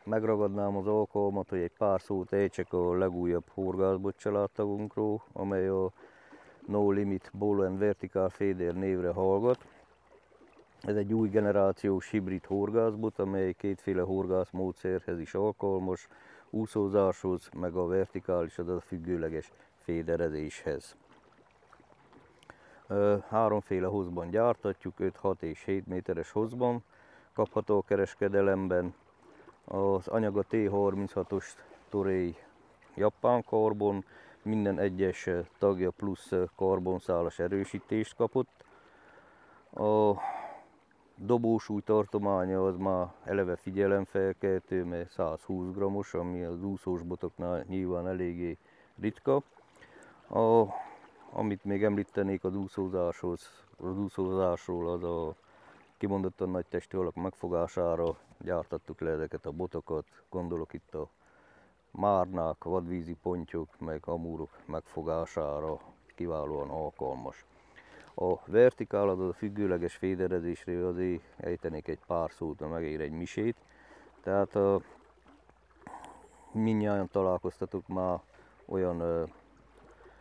megragadnám az alkalmat, hogy egy pár szót ejtsek a legújabb horgászbot családtagunkról, amely a No Limit Ball and Vertical Feeder névre hallgat. Ez egy új generációs hibrid horgászbot, amely kétféle horgászmódszerhez is alkalmas, úszózáshoz, meg a vertikális, azaz a függőleges féderezéshez. Háromféle hozban gyártatjuk, 5, 6 és 7 méteres hozban, kapható a kereskedelemben. Az anyag a T36-os Toray japán karbon, minden egyes tagja plusz karbonszálas erősítést kapott. A dobósúly tartománya az már eleve figyelemfelkeltő, mert 120 g-os, ami az úszós botoknál nyilván eléggé ritka. Amit még említenék az úszózásról, az a kimondottan nagy testű halak megfogására gyártattuk le ezeket a botokat. Gondolok itt a márnák, vadvízi pontyok, meg amúrok megfogására kiválóan alkalmas. A vertikál, azaz a függőleges féderezésről azért ejtenék egy pár szót, mert megér egy misét. Tehát mindnyájan találkoztatok már olyan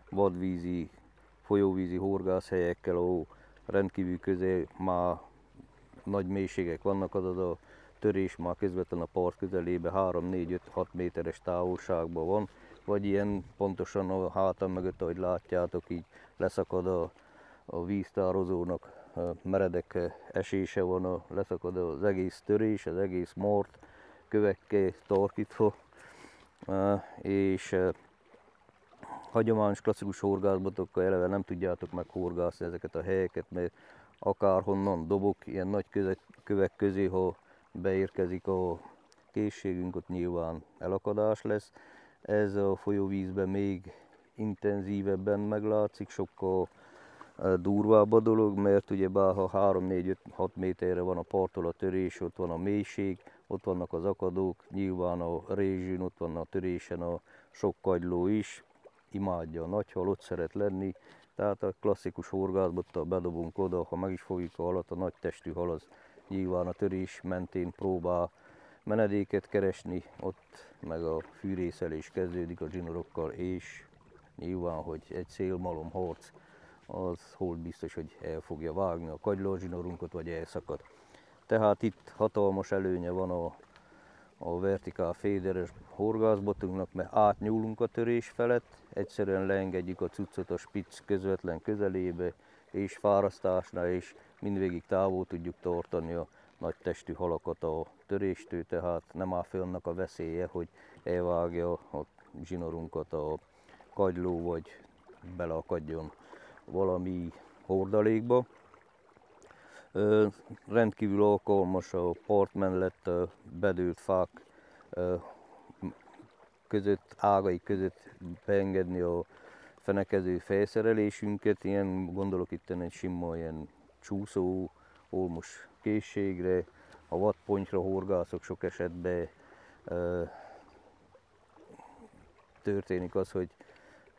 vadvízi, folyóvízi horgászhelyekkel, ahol rendkívül közel már nagy mélységek vannak, azaz a törés már közvetlen a part közelébe 3-4-5-6 méteres távolságban van, vagy ilyen pontosan a hátam mögött, ahogy látjátok, így leszakad a víztározónak, meredek esése van, leszakad az egész törés, az egész mort kövekkel tarkítva, és hagyományos klasszikus horgászbotokkal eleve nem tudjátok meghorgászni ezeket a helyeket, mert akárhonnan dobok ilyen nagy kövek közé, ha beérkezik a készségünk, ott nyilván elakadás lesz. Ez a folyóvízben még intenzívebben meglátszik, sokkal durvább a dolog, mert ugyebár ha 3-4-5-6 méterre van a parttól a törés, ott van a mélység, ott vannak az akadók, nyilván a rézsűn, ott van a törésen a sok kagyló is, imádja a nagyhal, ott szeret lenni, tehát a klasszikus horgászbottal bedobunk oda, ha meg is fogjuk a halat, a nagy testű hal az nyilván a törés mentén próbál menedéket keresni, ott meg a fűrészelés kezdődik a zsinorokkal, és nyilván, hogy egy szélmalom harc, az hold biztos, hogy el fogja vágni a kagylózsinorunkat, vagy elszakad. Tehát itt hatalmas előnye van a vertikál féderes horgászbotunknak, mert átnyúlunk a törés felett, egyszerűen leengedjük a cuccot a spitz közvetlen közelébe, és fárasztásnál is mindvégig távol tudjuk tartani a nagy testű halakat a töréstől, tehát nem áll fel annak a veszélye, hogy elvágja a zsinorunkat a kagyló, vagy beleakadjon valami hordalékba. Rendkívül alkalmas a part mellett bedőlt fák között, ágai között beengedni a fenekező felszerelésünket. Ilyen, gondolok itt egy sima ilyen csúszó olmos készségre, a vadpontyra horgászok sok esetben történik az, hogy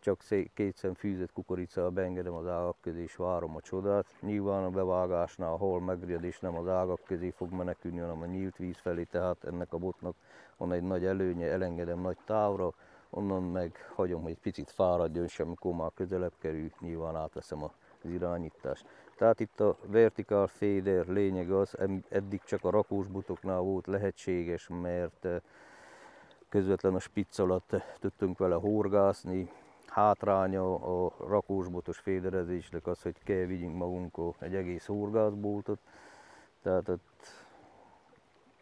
csak két szem fűzött kukoricával beengedem az ágak közé és várom a csodát. Nyilván a bevágásnál a hal megriad és nem az ágak közé fog menekülni, hanem a nyílt víz felé, tehát ennek a botnak van egy nagy előnye, elengedem nagy távra, onnan meg hagyom, hogy egy picit fáradjon, és amikor már közelebb kerül, nyilván átveszem az irányítást. Tehát itt a vertical feeder lényeg az, eddig csak a rakós botoknál volt lehetséges, mert közvetlen a spitz alatt tudtunk vele horgászni. Hátránya a rakósbotos féderezésnek az, hogy kell vigyünk magunkon egy egész horgászboltot, tehát ott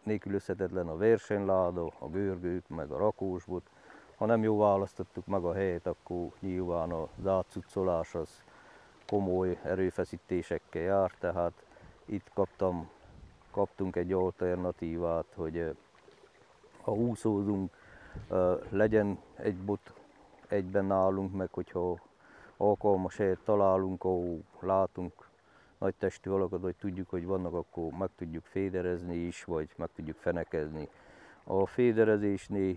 nélkülözhetetlen a versenyláda, a görgők, meg a rakósbot. Ha nem jól választottuk meg a helyet, akkor nyilván az átcuccolás az komoly erőfeszítésekkel jár, tehát itt kaptunk egy alternatívát, hogy ha úszózunk, legyen egy bot egyben nálunk, meg hogyha alkalmas helyet találunk, ahol látunk nagy testű halakat, vagy tudjuk, hogy vannak, akkor meg tudjuk féderezni is, vagy meg tudjuk fenekezni. A féderezésnél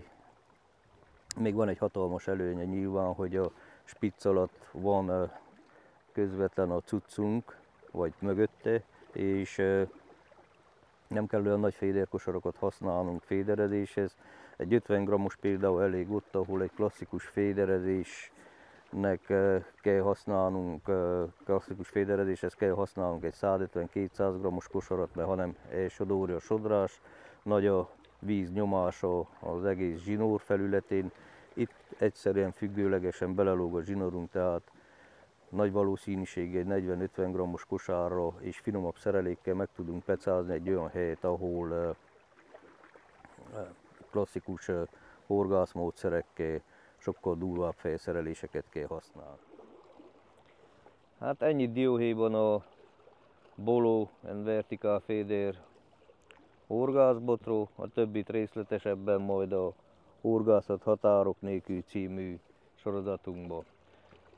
még van egy hatalmas előnye nyilván, hogy a spitz alatt van közvetlen a cuccunk, vagy mögötte, és Nem kell olyan nagy féderkosarakat használnunk féderezéshez. Egy 50 g-os például elég ott, ahol egy klasszikus féderezésnek kell használnunk, klasszikus féderezéshez kell használnunk egy 150-200 g-os kosarat, mert hanem elsodorja a sodrás, nagy a víz nyomása az egész zsinór felületén. Itt egyszerűen függőlegesen belelóg a zsinórunk, tehát nagy valószínűséggel egy 40-50 g-os kosárra és finomabb szerelékkel meg tudunk pecázni egy olyan helyet, ahol klasszikus horgászmódszerekkel sokkal durvább felszereléseket kell használni. Hát ennyit dióhéjban a Bolo and Vertical Feeder horgászbotról, a többit részletesebben majd a Horgászat határok nélkül című sorozatunkban.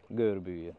Görbüljön!